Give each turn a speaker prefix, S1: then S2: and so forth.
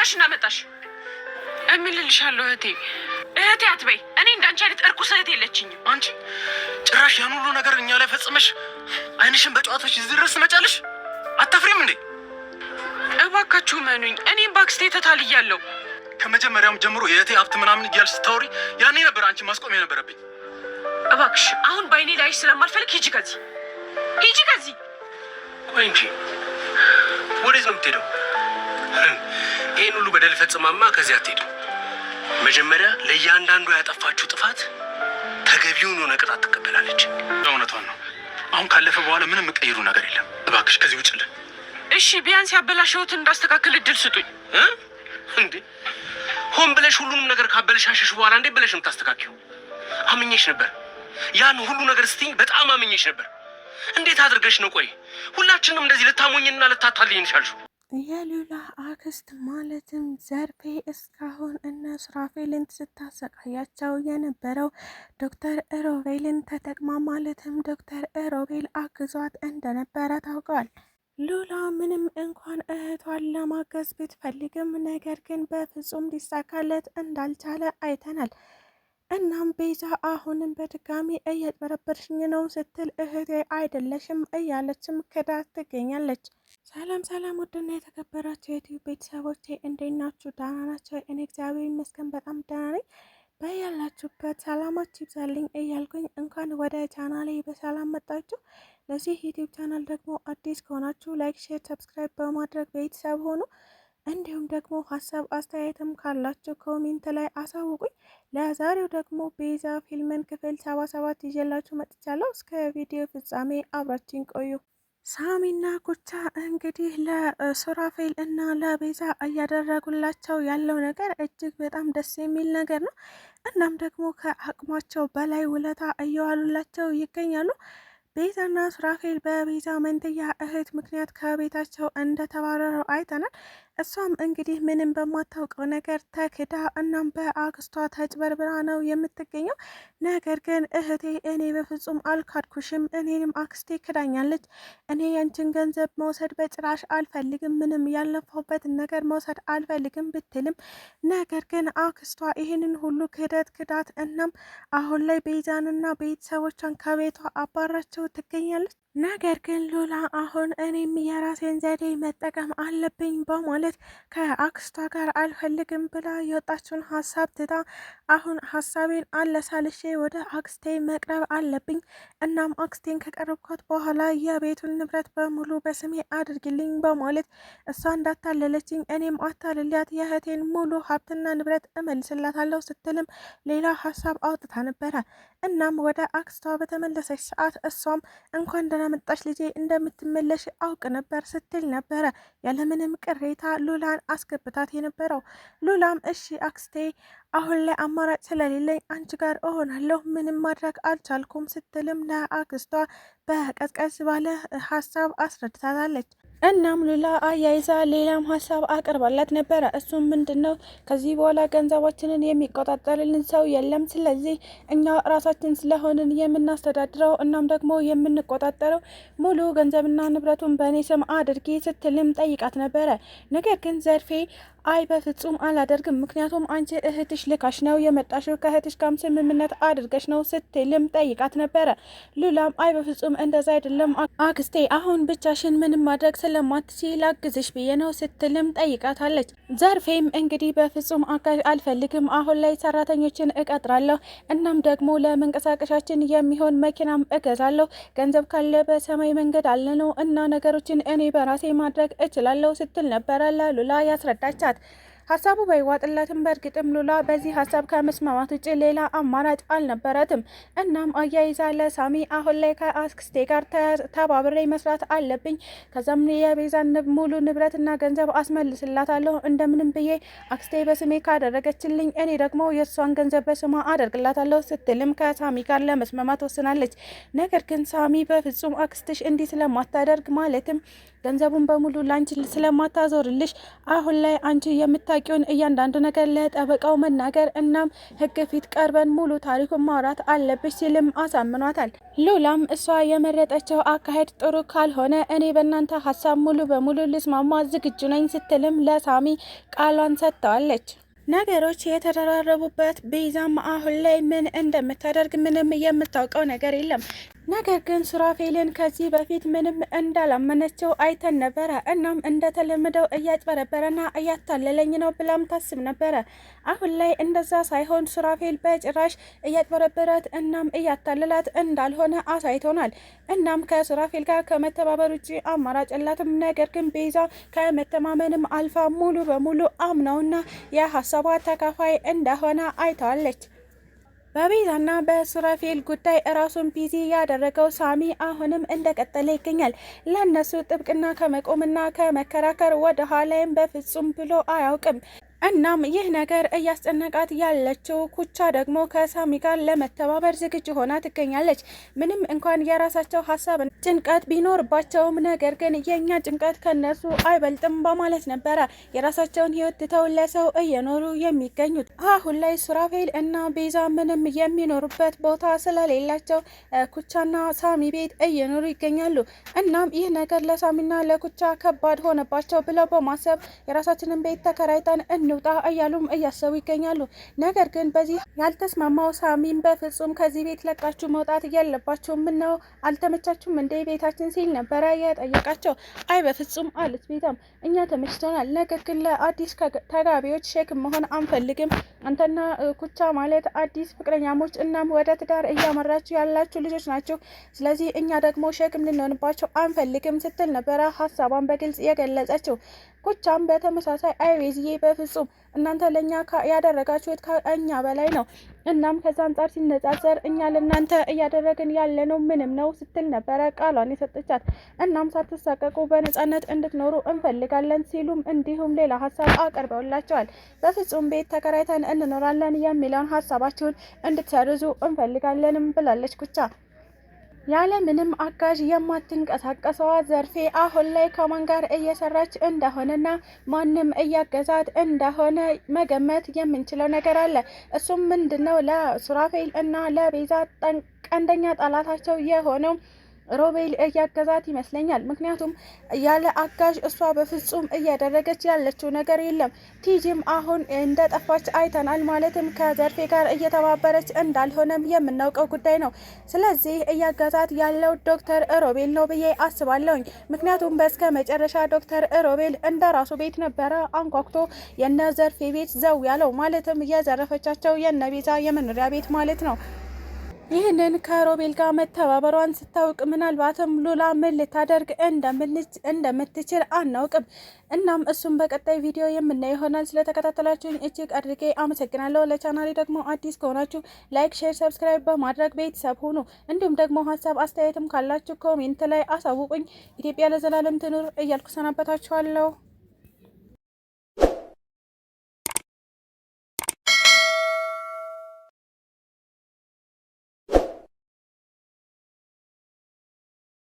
S1: ገባሽና መጣሽ? እምልልሻለሁ እህቴ አትበይ። እኔ እንዳንቺ አይነት እርኩስ እህት የለችኝም።
S2: አንቺ ጭራሽ ያን ሁሉ ነገር እኛ ላይ ፈጽመሽ አይንሽን በጨዋታሽ እዚህ ድረስ ትመጫለሽ? አታፍሪም እንዴ?
S1: እባካችሁ መኑኝ። እኔም ባክስቴ ተታልያለሁ።
S2: ከመጀመሪያውም ጀምሮ የእህቴ ሀብት ምናምን እያልሽ ስታወሪ ያኔ ነበር አንቺ ማስቆም የነበረብኝ።
S1: እባክሽ አሁን በአይኔ ላይሽ ስለማልፈልግ ሂጂ ከዚህ ሂጂ ከዚህ።
S3: ቆይ እንጂ ወዴት ነው የምትሄደው? ይህን ሁሉ በደል ፈጽማማ ከዚህ አትሄድም። መጀመሪያ ለእያንዳንዱ ያጠፋችሁ ጥፋት ተገቢውን ሆነ ቅጣት ትቀበላለች።
S2: እውነቷን ነው። አሁን ካለፈ በኋላ ምንም የምቀይሩ ነገር የለም። እባክሽ ከዚህ ውጭልን።
S1: እሺ ቢያንስ ያበላሸሁትን እንዳስተካክል እድል ስጡኝ።
S3: እንዴ ሆን ብለሽ ሁሉንም ነገር ካበለሻሸሽ በኋላ እንዴ ብለሽ የምታስተካክዩ? አምኜሽ ነበር። ያን ሁሉ ነገር ስትይኝ በጣም አምኜሽ ነበር። እንዴት አድርገሽ ነው? ቆይ ሁላችንም እንደዚህ ልታሞኝና ልታታልኝ ቻልሽው?
S4: የሉላ አክስት ማለትም ዘርፌ እስካሁን እነ ሱራፌልን ስታሰቃያቸው የነበረው ዶክተር ሮቤልን ተጠቅማ ማለትም ዶክተር ሮቤል አግዟት እንደነበረ ታውቋል። ሉላ ምንም እንኳን እህቷን ለማገዝ ብትፈልግም ነገር ግን በፍጹም ሊሳካለት እንዳልቻለ አይተናል። እናም ቤዛ አሁንም በድጋሚ እየጠረበርሽኝ ነው ስትል እህቴ አይደለሽም እያለችም ክዳት ትገኛለች። ሰላም ሰላም፣ ውድና የተከበራችሁ የዩቲዩብ ቤተሰቦቼ እንዴት ናችሁ? ደህና ናቸው? እኔ እግዚአብሔር ይመስገን በጣም ደህና ነኝ። በያላችሁበት ሰላማችሁ ይብዛልኝ እያልኩኝ እንኳን ወደ ቻናሌ በሰላም መጣችሁ። ለዚህ ዩቲዩብ ቻናል ደግሞ አዲስ ከሆናችሁ ላይክ፣ ሼር፣ ሰብስክራይብ በማድረግ ቤተሰብ ሆኑ። እንዲሁም ደግሞ ሀሳብ አስተያየትም ካላችሁ ኮሜንት ላይ አሳውቁኝ። ለዛሬው ደግሞ ቤዛ ፊልምን ክፍል 77 ይዤላችሁ መጥቻለሁ። እስከ ቪዲዮ ፍጻሜ አብራችን ቆዩ። ሳሚና ኩቻ እንግዲህ ለሱራፌል እና ለቤዛ እያደረጉላቸው ያለው ነገር እጅግ በጣም ደስ የሚል ነገር ነው። እናም ደግሞ ከአቅማቸው በላይ ውለታ እየዋሉላቸው ይገኛሉ። ቤዛና ሱራፌል በቤዛ መንትያ እህት ምክንያት ከቤታቸው እንደተባረሩ አይተናል። እሷም እንግዲህ ምንም በማታውቀው ነገር ተክዳ እናም በአክስቷ ተጭበርብራ ነው የምትገኘው። ነገር ግን እህቴ እኔ በፍጹም አልካድኩሽም፣ እኔንም አክስቴ ክዳኛለች፣ እኔ ያንቺን ገንዘብ መውሰድ በጭራሽ አልፈልግም፣ ምንም ያለፋሁበትን ነገር መውሰድ አልፈልግም ብትልም ነገር ግን አክስቷ ይህንን ሁሉ ክዳት እናም አሁን ላይ ቤዛንና ቤተሰቦቿን ከቤቷ አባራቸው ትገኛለች። ነገር ግን ሉላ አሁን እኔም የራሴን ዘዴ መጠቀም አለብኝ በማለት ከአክስቷ ጋር አልፈልግም ብላ የወጣችውን ሀሳብ ትታ አሁን ሀሳቤን አለሳልሼ ወደ አክስቴ መቅረብ አለብኝ፣ እናም አክስቴን ከቀረብኳት በኋላ የቤቱን ንብረት በሙሉ በስሜ አድርግልኝ በማለት እሷ እንዳታለለችኝ እኔም አታልሊያት የእህቴን ሙሉ ሀብትና ንብረት እመልስላታለሁ ስትልም ሌላ ሀሳብ አውጥታ ነበረ። እናም ወደ አክስቷ በተመለሰች ሰዓት እሷም እንኳን ደህና መጣሽ ልጄ፣ እንደምትመለሽ አውቅ ነበር ስትል ነበረ ያለምንም ቅሬታ ሉላን አስገብታት የነበረው። ሉላም እሺ አክስቴ አሁን ላይ አማራጭ ስለሌለኝ አንቺ ጋር እሆናለሁ፣ ምንም ማድረግ አልቻልኩም ስትልም ለአክስቷ በቀዝቀዝ ባለ ሀሳብ አስረድታታለች። እናም ሉላ አያይዛ ሌላም ሀሳብ አቅርባላት ነበረ። እሱም ምንድን ነው ከዚህ በኋላ ገንዘባችንን የሚቆጣጠርልን ሰው የለም፣ ስለዚህ እኛ ራሳችን ስለሆንን የምናስተዳድረው እናም ደግሞ የምንቆጣጠረው ሙሉ ገንዘብና ንብረቱን በእኔ ስም አድርጊ ስትልም ጠይቃት ነበረ። ነገር ግን ዘርፌ አይ በፍጹም አላደርግም፣ ምክንያቱም አንቺ እህትሽ ልካሽ ነው የመጣሽው፣ ከእህትሽ ጋርም ስምምነት አድርገሽ ነው ስትልም ጠይቃት ነበረ። ሉላም አይ በፍጹም እንደዛ አይደለም አክስቴ፣ አሁን ብቻሽን ምንም ማድረግ ስለማትችይ ላግዝሽ ብዬ ነው ስትልም ጠይቃታለች። ዘርፌም እንግዲህ በፍጹም አጋዥ አልፈልግም፣ አሁን ላይ ሰራተኞችን እቀጥራለሁ፣ እናም ደግሞ ለመንቀሳቀሻችን የሚሆን መኪናም እገዛለሁ፣ ገንዘብ ካለ በሰማይ መንገድ አለ ነው እና ነገሮችን እኔ በራሴ ማድረግ እችላለሁ ስትል ነበረ ለሉላ ያስረዳቻት። ሀሳቡ ባይዋጥላትም በእርግጥም ሉላ በዚህ ሀሳብ ከመስማማት ውጭ ሌላ አማራጭ አልነበረትም። እናም አያይዛ ለሳሚ አሁን ላይ ከአክስቴ ጋር ተባብሬ መስራት አለብኝ፣ ከዛም የቤዛን ሙሉ ንብረትና ገንዘብ አስመልስላታለሁ፣ እንደምንም ብዬ አክስቴ በስሜ ካደረገችልኝ እኔ ደግሞ የእሷን ገንዘብ በስሟ አደርግላታለሁ ስትልም ከሳሚ ጋር ለመስማማት ወስናለች። ነገር ግን ሳሚ በፍጹም አክስትሽ እንዲህ ስለማታደርግ ማለትም ገንዘቡን በሙሉ ላንቺ ስለማታዞርልሽ አሁን ላይ አንቺ የምታውቂውን እያንዳንዱ ነገር ለጠበቃው መናገር እናም ህግ ፊት ቀርበን ሙሉ ታሪኩን ማውራት አለብሽ ሲልም አሳምኗታል። ሉላም እሷ የመረጠችው አካሄድ ጥሩ ካልሆነ እኔ በእናንተ ሀሳብ ሙሉ በሙሉ ልስማማ ዝግጁ ነኝ ስትልም ለሳሚ ቃሏን ሰጥተዋለች። ነገሮች የተደራረቡበት ቤዛም አሁን ላይ ምን እንደምታደርግ ምንም የምታውቀው ነገር የለም። ነገር ግን ሱራፌልን ከዚህ በፊት ምንም እንዳላመነችው አይተን ነበረ። እናም እንደተለመደው እያጭበረበረና እያታለለኝ ነው ብላም ታስብ ነበረ። አሁን ላይ እንደዛ ሳይሆን ሱራፌል በጭራሽ እያጭበረበረት እናም እያታለላት እንዳልሆነ አሳይቶናል። እናም ከሱራፌል ጋር ከመተባበር ውጭ አማራጭ የላትም። ነገር ግን ቤዛ ከመተማመንም አልፋ ሙሉ በሙሉ አምነውና የሀሳቧ ተካፋይ እንደሆነ አይተዋለች። በቤዛና በሱራፌል ጉዳይ ራሱን ቢዚ ያደረገው ሳሚ አሁንም እንደቀጠለ ይገኛል። ለእነሱ ጥብቅና ከመቆምና ከመከራከር ወደ ኋላይም በፍጹም ብሎ አያውቅም። እናም ይህ ነገር እያስጨነቃት ያለችው ኩቻ ደግሞ ከሳሚ ጋር ለመተባበር ዝግጁ ሆና ትገኛለች። ምንም እንኳን የራሳቸው ሀሳብ ጭንቀት ቢኖርባቸውም ነገር ግን የኛ ጭንቀት ከነሱ አይበልጥም በማለት ነበረ የራሳቸውን ሕይወት ትተው ለሰው እየኖሩ የሚገኙት። አሁን ላይ ሱራፌል እና ቤዛ ምንም የሚኖሩበት ቦታ ስለሌላቸው ኩቻና ሳሚ ቤት እየኖሩ ይገኛሉ። እናም ይህ ነገር ለሳሚና ለኩቻ ከባድ ሆነባቸው ብለው በማሰብ የራሳችንን ቤት ተከራይተን እንውጣ እያሉም እያሰቡ ይገኛሉ። ነገር ግን በዚህ ያልተስማማው ሳሚን በፍጹም ከዚህ ቤት ለቃችሁ መውጣት የለባችሁም፣ ምነው አልተመቻችሁም እንዴ ቤታችን ሲል ነበረ የጠየቃቸው። አይ በፍጹም አሉት ቤዛም እኛ ተመችቶናል፣ ነገር ግን ለአዲስ ተጋቢዎች ሸክም መሆን አንፈልግም። አንተና ኩቻ ማለት አዲስ ፍቅረኛሞች እናም ወደ ትዳር እያመራችሁ ያላችሁ ልጆች ናቸው። ስለዚህ እኛ ደግሞ ሸክም ልንሆንባቸው አንፈልግም ስትል ነበረ ሀሳቧን በግልጽ የገለጸችው። ኩቻም በተመሳሳይ አይ ቤዝዬ በፍጹም እናንተ ለእኛ ያደረጋችሁት ከእኛ በላይ ነው። እናም ከዛ አንጻር ሲነጻጸር እኛ ለእናንተ እያደረግን ያለነው ምንም ነው ስትል ነበረ ቃሏን የሰጠቻት። እናም ሳትሳቀቁ በነጻነት እንድትኖሩ እንፈልጋለን ሲሉም እንዲሁም ሌላ ሀሳብ አቀርበውላቸዋል። በፍጹም ቤት ተከራይተን እንኖራለን የሚለውን ሀሳባችሁን እንድትሰርዙ እንፈልጋለንም ብላለች ኩቻ። ያለ ምንም አጋዥ የማትንቀሳቀሰዋ ዘርፌ አሁን ላይ ከማን ጋር እየሰራች እንደሆነና ማንም እያገዛት እንደሆነ መገመት የምንችለው ነገር አለ። እሱም ምንድነው? ለሱራፌል እና ለቤዛ ቀንደኛ ጠላታቸው የሆነው ሮቤል እያገዛት ይመስለኛል። ምክንያቱም ያለ አጋዥ እሷ በፍጹም እያደረገች ያለችው ነገር የለም። ቲጂም አሁን እንደጠፋች አይተናል። ማለትም ከዘርፌ ጋር እየተባበረች እንዳልሆነም የምናውቀው ጉዳይ ነው። ስለዚህ እያገዛት ያለው ዶክተር ሮቤል ነው ብዬ አስባለሁኝ። ምክንያቱም በስከ መጨረሻ ዶክተር ሮቤል እንደ ራሱ ቤት ነበረ አንኳኩቶ የነ ዘርፌ ቤት ዘው ያለው። ማለትም የዘረፈቻቸው የነ ቤዛ የመኖሪያ ቤት ማለት ነው። ይህንን ከሮቤል ጋር መተባበሯን ስታውቅ ምናልባትም ሉላ ምን ልታደርግ እንደምትችል አናውቅም። እናም እሱም በቀጣይ ቪዲዮ የምናየው ይሆናል። ስለተከታተላችሁኝ እጅግ አድርጌ አመሰግናለሁ። ለቻናሌ ደግሞ አዲስ ከሆናችሁ ላይክ፣ ሼር፣ ሰብስክራይብ በማድረግ ቤተሰብ ሁኑ። እንዲሁም ደግሞ ሀሳብ አስተያየትም ካላችሁ ኮሜንት ላይ አሳውቁኝ። ኢትዮጵያ ለዘላለም ትኑር እያልኩ ሰናበታችኋለሁ።